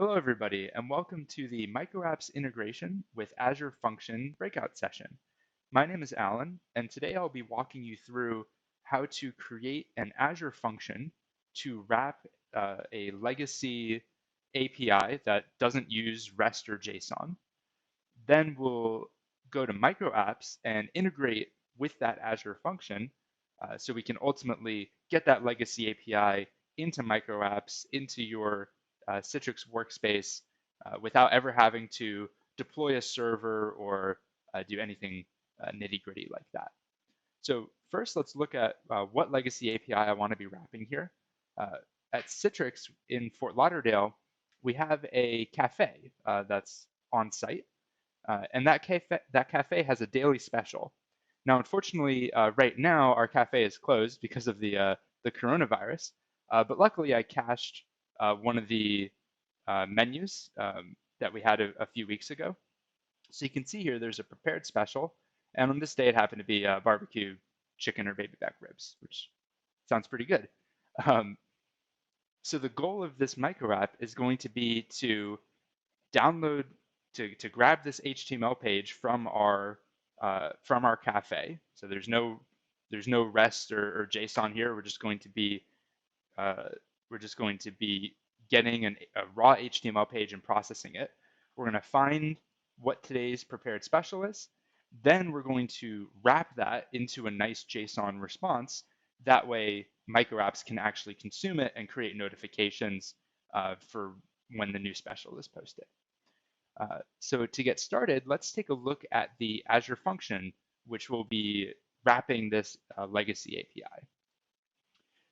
Hello, everybody, and welcome to the Microapps integration with Azure Function breakout session. My name is Alan, and today I'll be walking you through how to create an Azure function to wrap a legacy API that doesn't use REST or JSON. Then we'll go to Microapps and integrate with that Azure function so we can ultimately get that legacy API into Microapps, into your Citrix workspace without ever having to deploy a server or do anything nitty gritty like that. So first, let's look at what legacy API I want to be wrapping here. At Citrix in Fort Lauderdale, we have a cafe that's on site, and that cafe has a daily special. Now, unfortunately, right now our cafe is closed because of the coronavirus. But luckily, I cached one of the menus that we had a few weeks ago. So you can see here there's a prepared special, and on this day it happened to be barbecue chicken or baby back ribs, which sounds pretty good. Um, so the goal of this micro app is going to be to download to grab this HTML page from our cafe. So there's no REST or JSON here. Uh, we're just going to be getting a raw HTML page and processing it. We're going to find what today's prepared special is. Then we're going to wrap that into a nice JSON response. That way, microapps can actually consume it and create notifications for when the new special is posted. So to get started, let's take a look at the Azure function, which will be wrapping this legacy API.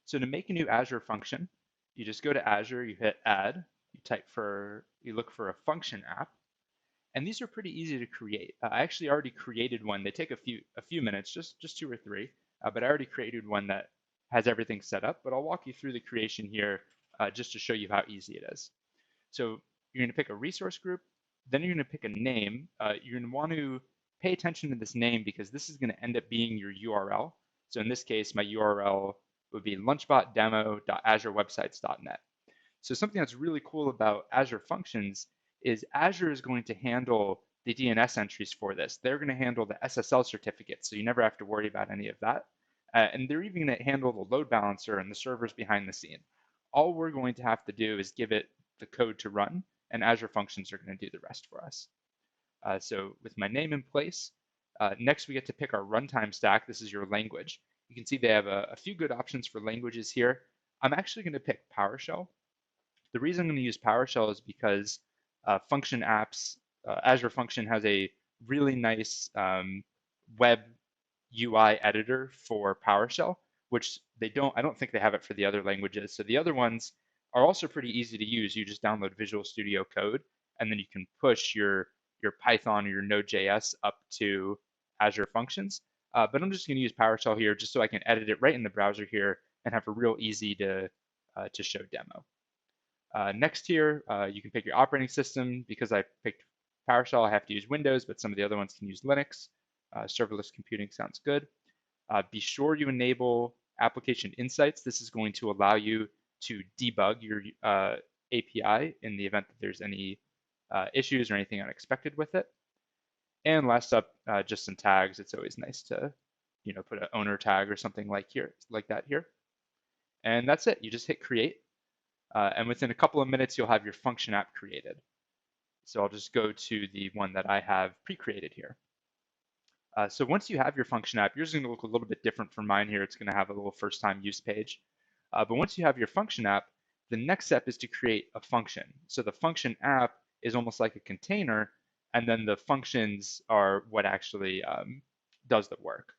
So to make a new Azure function, you just go to Azure, you hit add, you look for a function app, and these are pretty easy to create. I actually already created one. They take a few minutes, just two or three, but I already created one that has everything set up. But I'll walk you through the creation here just to show you how easy it is. So you're going to pick a resource group, then you're going to pick a name. You're going to want to pay attention to this name because this is going to end up being your URL. So in this case, my URL would be lunchbotdemo.azurewebsites.net. So something that's really cool about Azure Functions is Azure is going to handle the DNS entries for this. They're going to handle the SSL certificates, so you never have to worry about any of that. And they're even going to handle the load balancer and the servers behind the scene. All we're going to have to do is give it the code to run, and Azure Functions are going to do the rest for us. So with my name in place, next we get to pick our runtime stack. This is your language. You can see they have a few good options for languages here. I'm actually going to pick PowerShell. The reason I'm going to use PowerShell is because function apps, Azure Function has a really nice web UI editor for PowerShell, which I don't think they have it for the other languages. So the other ones are also pretty easy to use. You just download Visual Studio Code, and then you can push your Python or your Node.js up to Azure Functions. But I'm just going to use PowerShell here just so I can edit it right in the browser here and have a real easy to show demo. Next here, you can pick your operating system. Because I picked PowerShell, I have to use Windows, but some of the other ones can use Linux. Serverless computing sounds good. Be sure you enable application insights. This is going to allow you to debug your API in the event that there's any issues or anything unexpected with it. And last up, just some tags. It's always nice to, put an owner tag or something like that here. And that's it. You just hit create. And within a couple of minutes, you'll have your function app created. So I'll just go to the one that I have pre-created here. So once you have your function app, yours is going to look a little bit different from mine here. It's going to have a little first time use page. But once you have your function app, the next step is to create a function. So the function app is almost like a container, and then the functions are what actually does the work.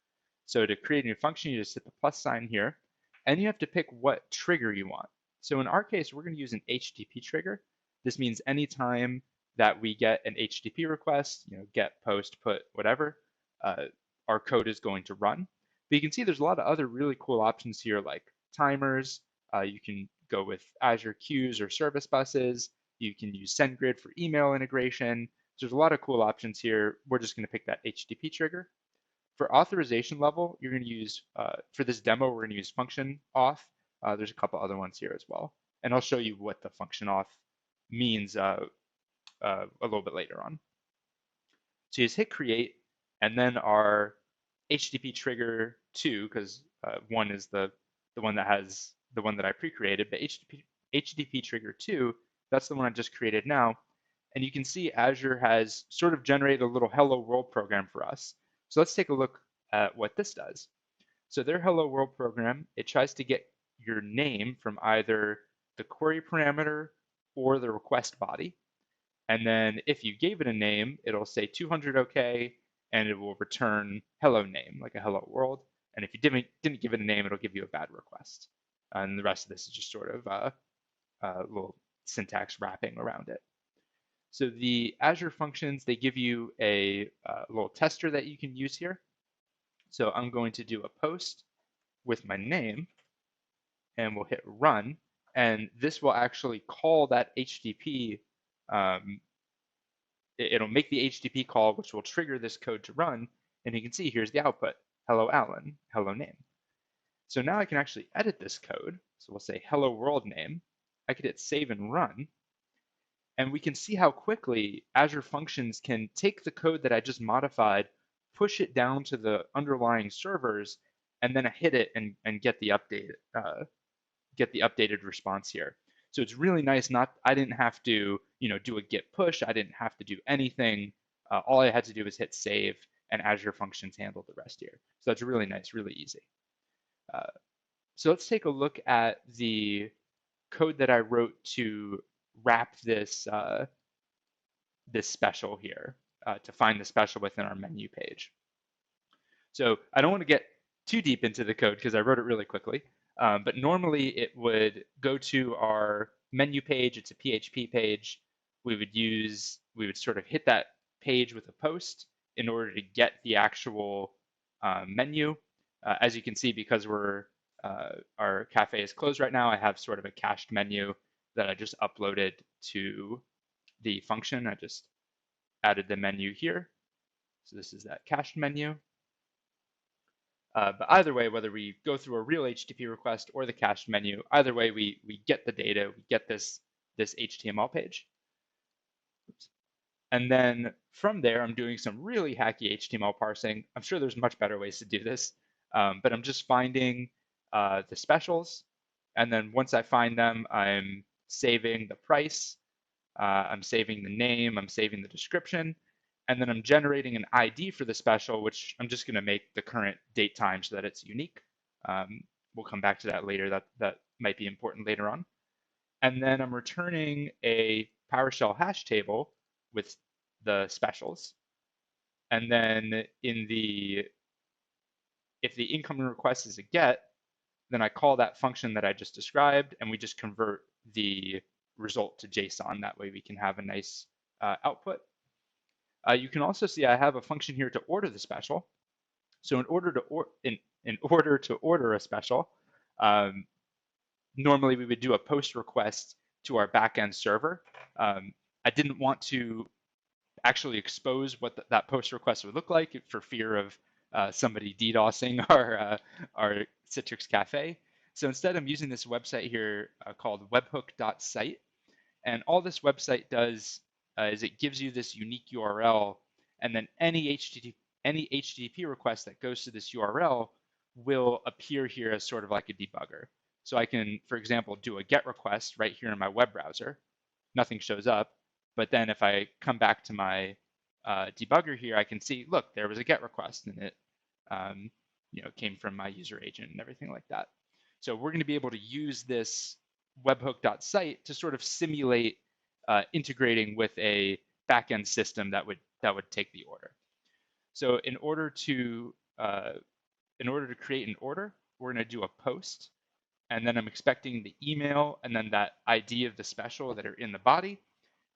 So to create a new function, you just hit the plus sign here, and you have to pick what trigger you want. So in our case, we're going to use an HTTP trigger. This means anytime that we get an HTTP request, get, post, put, whatever, our code is going to run. But you can see there's a lot of other really cool options here like timers. You can go with Azure queues or service buses. You can use SendGrid for email integration. So there's a lot of cool options here. We're just going to pick that HTTP trigger. For authorization level, you're going to use, for this demo, we're going to use function auth. There's a couple other ones here as well. And I'll show you what the function auth means a little bit later on. So you just hit create, and then our HTTP trigger 2, because 1 is the one that has the one that I pre-created, but HTTP trigger 2, that's the one I just created now. And you can see Azure has sort of generated a little hello world program for us. So let's take a look at what this does. So their hello world program, it tries to get your name from either the query parameter or the request body. And then if you gave it a name, it'll say 200 OK, and it will return hello name, like a hello world. And if you didn't give it a name, it'll give you a bad request. And the rest of this is just sort of a little syntax wrapping around it. So the Azure Functions, they give you a little tester that you can use here. So I'm going to do a post with my name, and we'll hit run. And this will actually call that HTTP. It'll make the HTTP call, which will trigger this code to run. And you can see here's the output. Hello, Alan, hello name. So now I can actually edit this code. So we'll say hello world name. I could hit save and run. And we can see how quickly Azure Functions can take the code that I just modified, push it down to the underlying servers, and then hit it and get the updated response here. So it's really nice. I didn't have to do a git push. I didn't have to do anything. All I had to do was hit save, and Azure Functions handled the rest here. So that's really nice, really easy. So let's take a look at the code that I wrote to wrap this this special here, to find the special within our menu page. So I don't want to get too deep into the code because I wrote it really quickly. But normally it would go to our menu page. It's a PHP page. We would sort of hit that page with a post in order to get the actual menu. As you can see, because our cafe is closed right now, I have sort of a cached menu that I just uploaded to the function. I just added the menu here. So this is that cached menu. But either way, whether we go through a real HTTP request or the cached menu, either way, we get the data, we get this HTML page. Oops. And then from there, I'm doing some really hacky HTML parsing. I'm sure there's much better ways to do this, but I'm just finding the specials. And then once I find them, I'm saving the price, I'm saving the name, I'm saving the description, and then I'm generating an ID for the special, which I'm just going to make the current date time so that it's unique. We'll come back to that later. That might be important later on. And then I'm returning a PowerShell hash table with the specials. And then if the incoming request is a get, then I call that function that I just described, and we just convert the result to JSON. That way we can have a nice output. You can also see I have a function here to order the special. So in order to order a special, normally we would do a post request to our backend server. I didn't want to actually expose what that post request would look like for fear of somebody DDoSing our Citrix cafe. So instead, I'm using this website here called webhook.site. And all this website does is it gives you this unique URL, and then any HTTP request that goes to this URL will appear here as sort of like a debugger. So I can, for example, do a GET request right here in my web browser. Nothing shows up. But then if I come back to my debugger here, I can see, look, there was a GET request, and it came from my user agent and everything like that. So we're going to be able to use this webhook.site to sort of simulate integrating with a backend system that would take the order. So in order to create an order, we're going to do a post, and then I'm expecting the email and then that ID of the special that are in the body,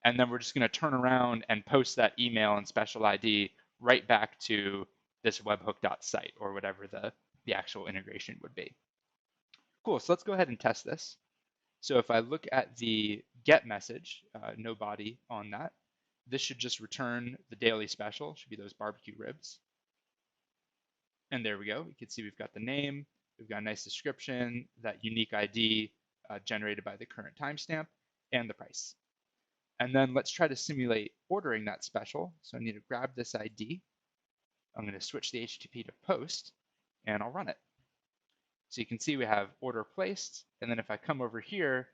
and then we're just going to turn around and post that email and special ID right back to this webhook.site or whatever the actual integration would be. Cool, so let's go ahead and test this. So if I look at the get message, no body on that, this should just return the daily special, should be those barbecue ribs. And there we go. You can see we've got the name, we've got a nice description, that unique ID generated by the current timestamp, and the price. And then let's try to simulate ordering that special. So I need to grab this ID. I'm going to switch the HTTP to post, and I'll run it. So you can see we have order placed, and then if I come over here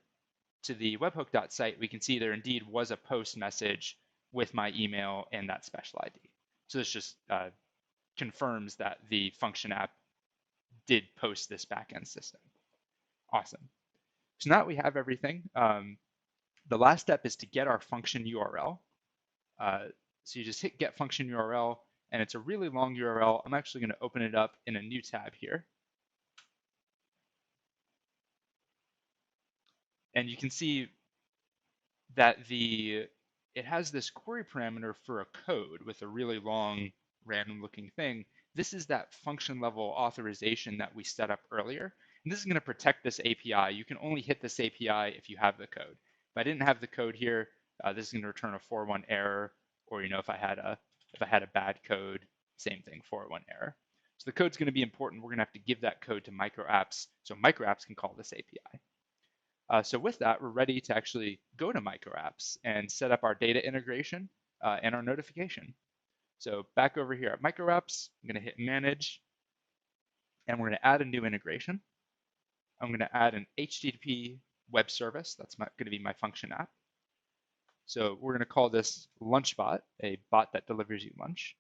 to the webhook.site, we can see there indeed was a post message with my email and that special ID. So this just confirms that the function app did post this backend system. Awesome. So now that we have everything, the last step is to get our function URL. So you just hit get function URL, and it's a really long URL. I'm actually going to open it up in a new tab here. And you can see that it has this query parameter for a code with a really long random looking thing. This is that function level authorization that we set up earlier. And this is going to protect this API. You can only hit this API if you have the code. If I didn't have the code here, this is going to return a 4.1 error, or if I had a bad code, same thing, 4.1 error. So the code's going to be important. We're going to have to give that code to microapps so microapps can call this API. So with that, we're ready to actually go to microapps and set up our data integration and our notification. So back over here at microapps, I'm going to hit manage, and we're going to add a new integration. I'm going to add an HTTP web service. That's going to be my function app. So we're going to call this lunchbot, a bot that delivers you lunch.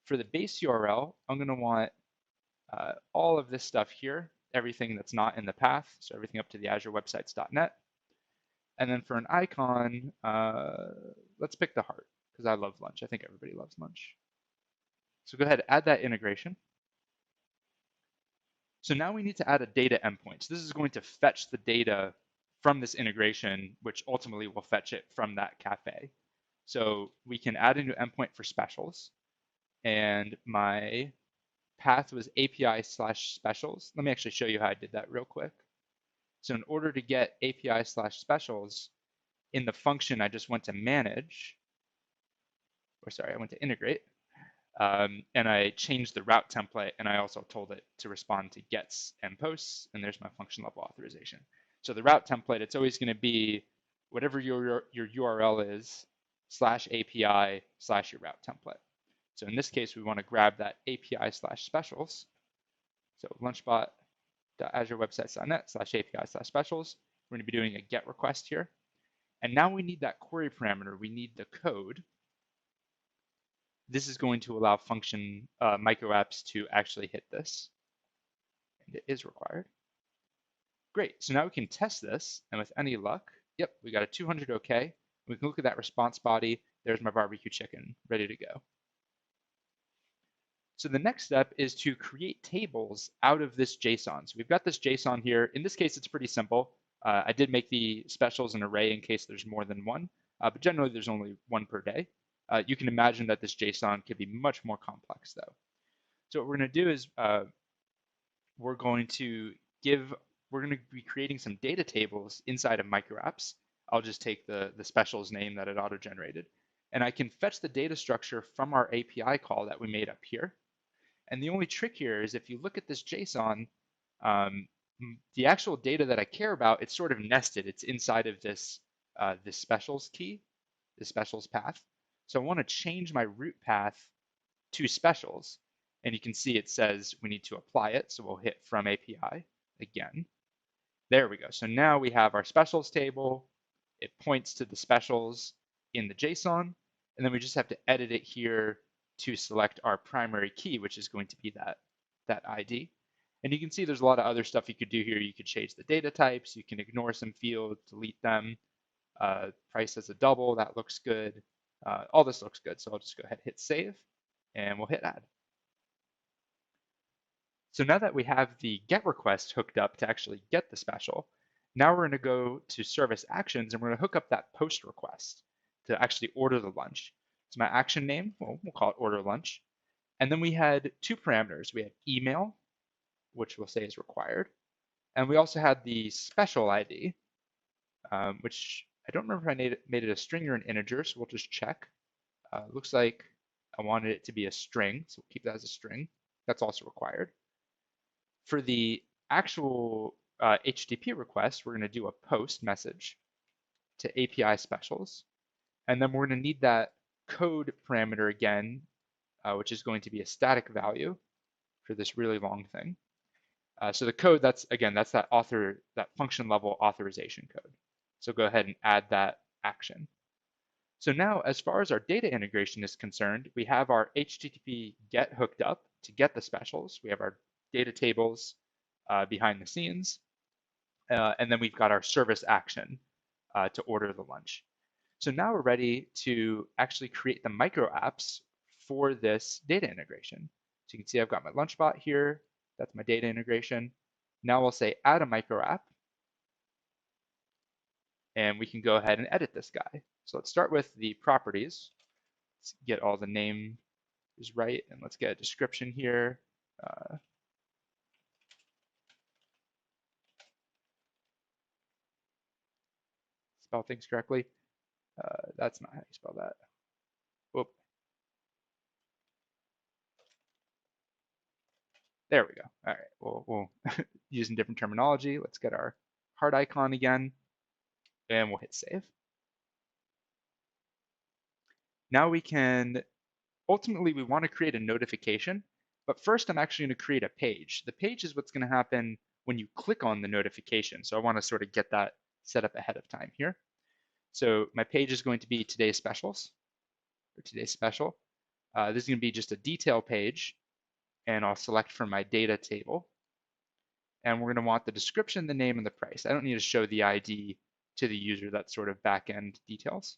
For the base URL, I'm going to want all of this stuff here, everything that's not in the path, so everything up to the azurewebsites.net. And then for an icon, let's pick the heart, because I love lunch. I think everybody loves lunch. So go ahead, add that integration. So now we need to add a data endpoint. So this is going to fetch the data from this integration, which ultimately will fetch it from that cafe. So we can add a new endpoint for specials. And my path was API/specials. Let me actually show you how I did that real quick. So in order to get API/specials, in the function, I just went to manage, I went to integrate, and I changed the route template, and I also told it to respond to gets and posts, and there's my function level authorization. So the route template, it's always going to be whatever your URL is, /API/your route template. So in this case, we want to grab that API/specials. So lunchbot.azurewebsites.net/API/specials. We're going to be doing a GET request here. And now we need that query parameter. We need the code. This is going to allow function microapps to actually hit this. And it is required. Great. So now we can test this. And with any luck, yep, we got a 200 OK. We can look at that response body. There's my barbecue chicken ready to go. So the next step is to create tables out of this JSON. So we've got this JSON here. In this case, it's pretty simple. I did make the specials an array in case there's more than one, but generally there's only one per day. You can imagine that this JSON could be much more complex though. So what we're going to do is we're going to be creating some data tables inside of microapps. I'll just take the specials name that it auto-generated, and I can fetch the data structure from our API call that we made up here. And the only trick here is if you look at this JSON, the actual data that I care about, it's sort of nested. It's inside of this specials key, the specials path. So I want to change my root path to specials. And you can see it says we need to apply it. So we'll hit from API again. There we go. So now we have our specials table. It points to the specials in the JSON. And then we just have to edit it here to select our primary key, which is going to be that ID. And you can see there's a lot of other stuff you could do here. You could change the data types. You can ignore some fields, delete them. Price as a double, that looks good. All this looks good. So I'll just go ahead and hit save, and we'll hit add. So now that we have the GET request hooked up to actually get the special, now we're going to go to service actions, and we're going to hook up that post request to actually order the lunch. So my action name, well, we'll call it order lunch. And then we had two parameters. We had email, which we'll say is required. And we also had the special ID, which I don't remember if I made it a string or an integer, so we'll just check. Looks like I wanted it to be a string, so we'll keep that as a string. That's also required. For the actual HTTP request, we're going to do a post message to API specials. And then we're going to need that code parameter again, which is going to be a static value for this really long thing. So the code, that's that function level authorization code. So go ahead and add that action. So now, as far as our data integration is concerned, we have our HTTP GET hooked up to get the specials. We have our data tables behind the scenes. And then we've got our service action to order the lunch. So now we're ready to actually create the micro apps for this data integration. So you can see I've got my lunch bot here. That's my data integration. Now we'll say add a micro app, and we can go ahead and edit this guy. So let's start with the properties. Let's get all the name is right, and let's get a description here. Spell things correctly. That's not how you spell that. Whoop. There we go. All right, we'll using different terminology. Let's get our heart icon again, and we'll hit save. Now we can, ultimately we want to create a notification, but first I'm actually going to create a page. The page is what's going to happen when you click on the notification. So I want to sort of get that set up ahead of time here. So my page is going to be today's specials, or today's special. This is going to be just a detail page, and I'll select from my data table. And we're going to want the description, the name, and the price. I don't need to show the ID to the user. That's sort of back-end details.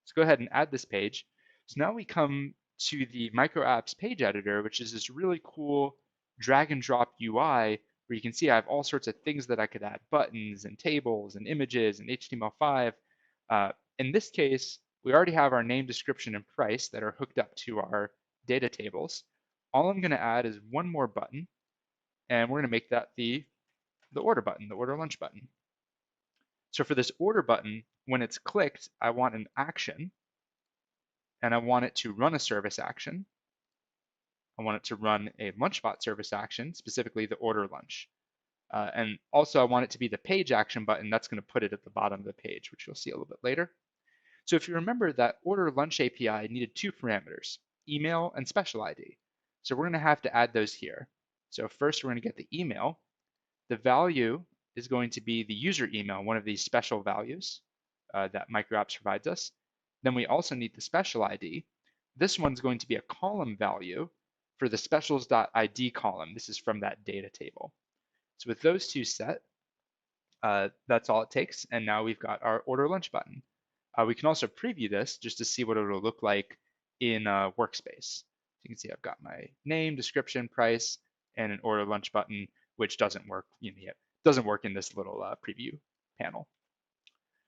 Let's go ahead and add this page. So now we come to the Microapps page editor, which is this really cool drag and drop UI where you can see I have all sorts of things that I could add, buttons and tables and images and HTML5. In this case, we already have our name, description, and price that are hooked up to our data tables. All I'm going to add is one more button, and we're going to make that the order button, the order lunch button. So for this order button, when it's clicked, I want an action, and I want it to run a service action. I want it to run a lunchbot service action, specifically the order lunch. And also I want it to be the page action button. That's going to put it at the bottom of the page, which you'll see a little bit later. So if you remember, that order lunch API needed two parameters, email and special ID. So we're going to have to add those here. So first we're going to get the email. The value is going to be the user email, one of these special values that Microapps provides us. Then we also need the special ID. This one's going to be a column value for the specials.id column. This is from that data table. So with those two set, that's all it takes. And now we've got our order lunch button. We can also preview this just to see what it'll look like in Workspace. So you can see I've got my name, description, price, and an order lunch button, which doesn't work, doesn't work in this little preview panel.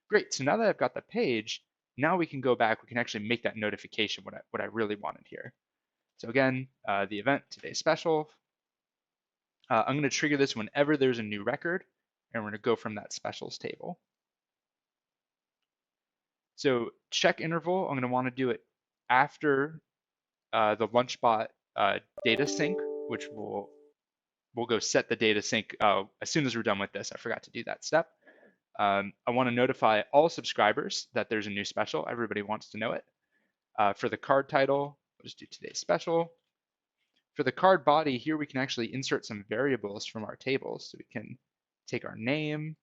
Great, so now that I've got the page, now we can go back, we can actually make that notification what I really wanted here. So again, the event, today's special. I'm going to trigger this whenever there's a new record, and we're going to go from that specials table. So check interval, I'm going to want to do it after the lunchbot data sync, which we'll go set the data sync as soon as we're done with this. I forgot to do that step. I want to notify all subscribers that there's a new special. Everybody wants to know it. For the card title, we'll just do today's special. For the card body, here we can actually insert some variables from our tables. So we can take our name,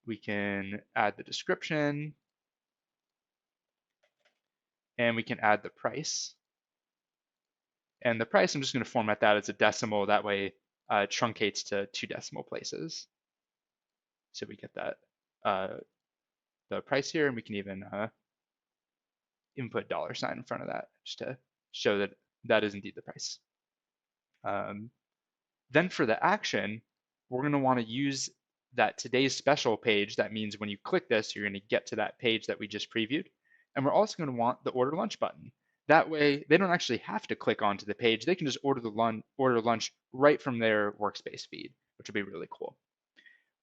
we can add the description, and we can add the price. And the price, I'm just going to format that as a decimal. That way it truncates to 2 decimal places. So we get that the price here, and we can even input $sign in front of that just to show that that is indeed the price. Then for the action, we're going to want to use that today's special page. That means when you click this, you're going to get to that page that we just previewed. And we're also going to want the order lunch button. That way, they don't actually have to click onto the page. They can just order lunch right from their workspace feed, which will be really cool.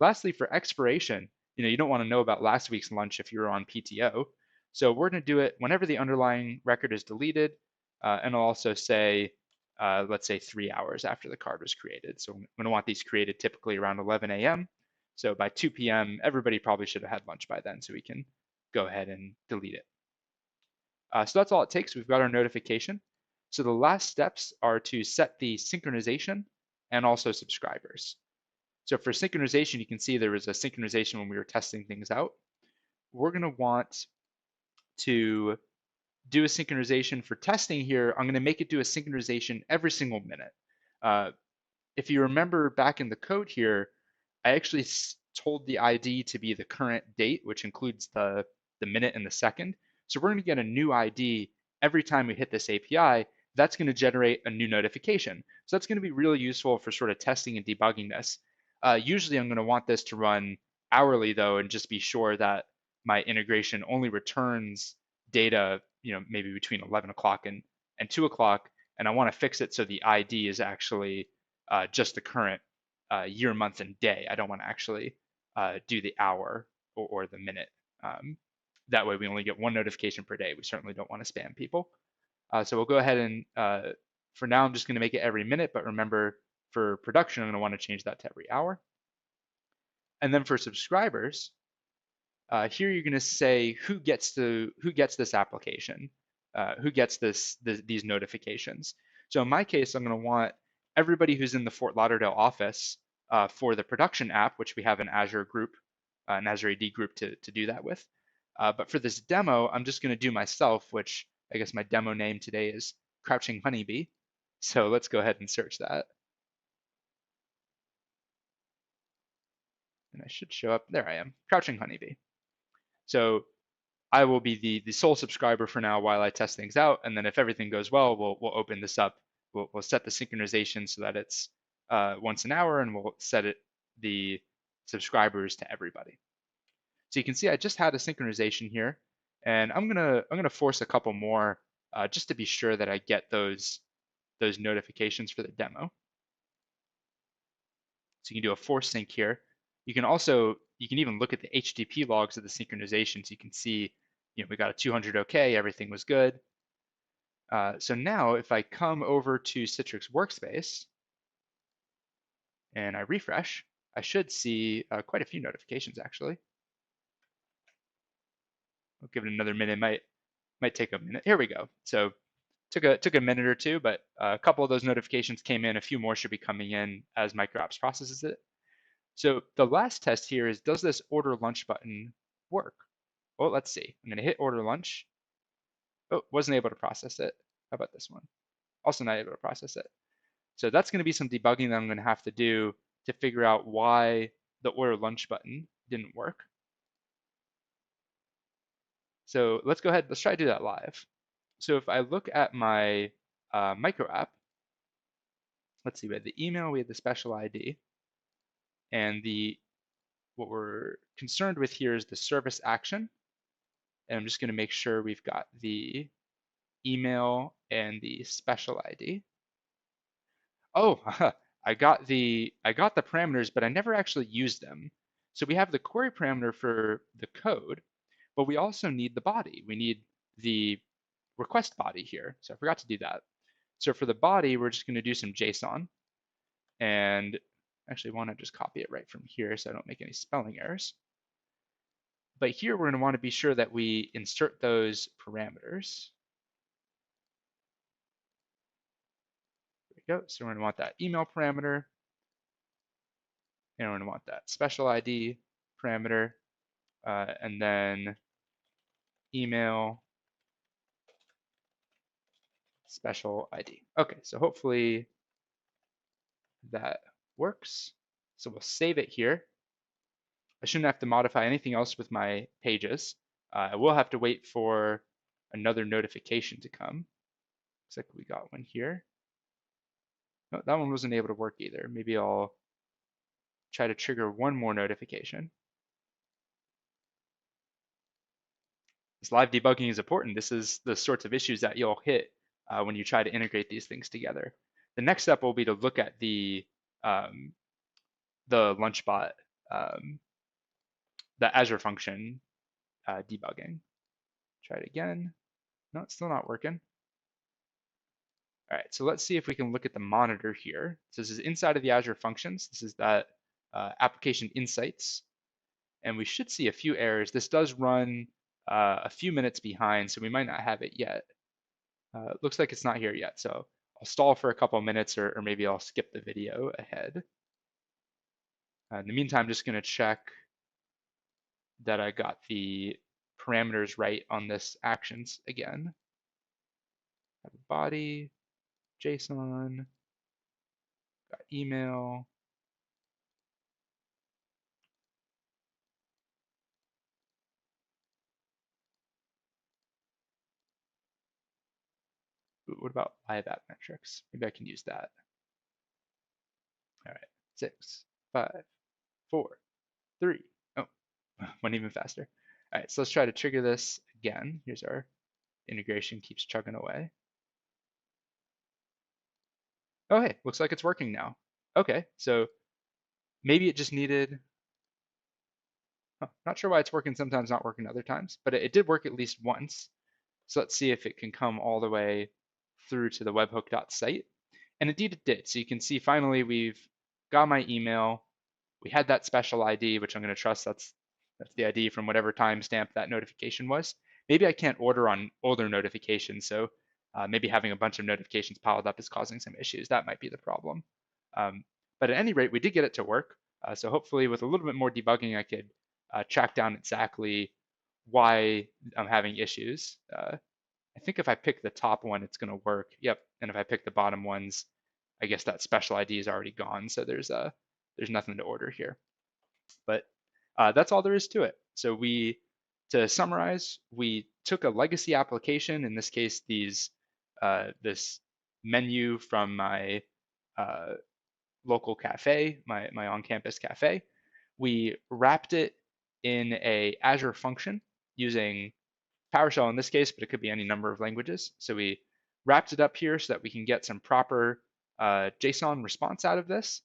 Lastly, for expiration, you don't want to know about last week's lunch if you're on PTO. So we're going to do it whenever the underlying record is deleted, and I'll also say, let's say 3 hours after the card was created. So I'm going to want these created typically around 11 a.m. So by 2 p.m., everybody probably should have had lunch by then, so we can go ahead and delete it. So that's all it takes. We've got our notification. So the last steps are to set the synchronization and also subscribers. So for synchronization, you can see there was a synchronization when we were testing things out. We're going to want to do a synchronization for testing here. I'm going to make it do a synchronization every single minute. If you remember back in the code here, I actually told the ID to be the current date, which includes the minute and the second. So we're going to get a new ID every time we hit this API. That's going to generate a new notification. So that's going to be really useful for sort of testing and debugging this. Usually I'm going to want this to run hourly though, and just be sure that my integration only returns data, maybe between 11 o'clock and 2 o'clock. And I want to fix it so the ID is actually just the current year, month, and day. I don't want to actually do the hour or the minute. That way we only get one notification per day. We certainly don't want to spam people. So we'll go ahead and, for now, I'm just going to make it every minute, but remember for production, I'm going to want to change that to every hour. And then for subscribers, here you're going to say who gets this application, who gets these notifications. So in my case, I'm going to want everybody who's in the Fort Lauderdale office for the production app, which we have an Azure group, an Azure AD group to do that with. But for this demo, I'm just going to do myself, which I guess my demo name today is Crouching Honeybee. So let's go ahead and search that. And I should show up. There I am, Crouching Honeybee. So I will be the sole subscriber for now while I test things out. And then if everything goes well, we'll open this up. We'll set the synchronization so that it's once an hour, and we'll set the subscribers to everybody. So you can see I just had a synchronization here, and I'm gonna force a couple more just to be sure that I get those notifications for the demo. So you can do a force sync here. You can even look at the HTTP logs of the synchronization, so you can see, we got a 200 OK, everything was good. So now if I come over to Citrix Workspace and I refresh, I should see quite a few notifications actually. I'll give it another minute. Might take a minute. Here we go. So took a minute or two, but a couple of those notifications came in. A few more should be coming in as Microapps processes it. So the last test here is, does this order lunch button work? Well, let's see. I'm going to hit order lunch. Oh, wasn't able to process it. How about this one? Also not able to process it. So that's going to be some debugging that I'm going to have to do to figure out why the order lunch button didn't work. So let's go ahead. Let's try to do that live. So if I look at my Microapp, let's see, we had the email, we had the special ID, and what we're concerned with here is the service action. And I'm just going to make sure we've got the email and the special ID. Oh, I got the parameters, but I never actually used them. So we have the query parameter for the code, but we also need the body. We need the request body here. So I forgot to do that. So for the body, we're just going to do some JSON. And actually, I want to just copy it right from here so I don't make any spelling errors. But here, we're going to want to be sure that we insert those parameters. There we go. So we're going to want that email parameter. And we're going to want that special ID parameter. And then email special ID. Okay, so hopefully that works. So we'll save it here. I shouldn't have to modify anything else with my pages. I will have to wait for another notification to come. Looks like we got one here. No, that one wasn't able to work either. Maybe I'll try to trigger one more notification. This live debugging is important. This is the sorts of issues that you'll hit when you try to integrate these things together. The next step will be to look at the LunchBot, the Azure function debugging. Try it again. No, it's still not working. All right, so let's see if we can look at the monitor here. So this is inside of the Azure Functions. This is that application insights. And we should see a few errors. This does run a few minutes behind, so we might not have it yet. Looks like it's not here yet, so I'll stall for a couple minutes, or maybe I'll skip the video ahead. In the meantime, I'm just going to check that I got the parameters right on this actions again. Have a body, JSON, got email. Ooh, what about live app metrics? Maybe I can use that. All right, 6, 5, 4, 3. Oh, went even faster. All right, so let's try to trigger this again. Here's our integration, keeps chugging away. Oh, hey, looks like it's working now. Okay, so maybe it just needed, not sure why it's working sometimes, not working other times, but it did work at least once. So let's see if it can come all the way through to the webhook.site. And indeed it did. So you can see finally we've got my email. We had that special ID, which I'm going to trust that's the ID from whatever timestamp that notification was. Maybe I can't order on older notifications, so maybe having a bunch of notifications piled up is causing some issues. That might be the problem. But at any rate, we did get it to work. So hopefully with a little bit more debugging, I could track down exactly why I'm having issues. I think if I pick the top one, it's going to work. Yep. And if I pick the bottom ones, I guess that special ID is already gone. So there's nothing to order here. But that's all there is to it. So to summarize, we took a legacy application, in this case, this menu from my local cafe, my on-campus cafe. We wrapped it in a Azure function using PowerShell in this case, but it could be any number of languages. So we wrapped it up here so that we can get some proper JSON response out of this.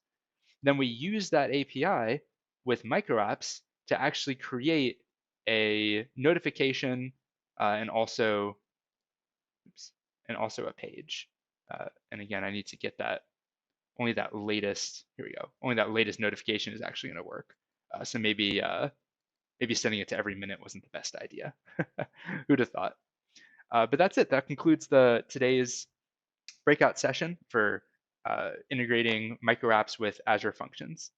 Then we use that API with microapps to actually create a notification and also, a page. And again, I need to get that, only that latest, here we go, only that latest notification is actually going to work. So maybe sending it to every minute wasn't the best idea. Who'd have thought? But that's it. That concludes today's breakout session for integrating microapps with Azure Functions.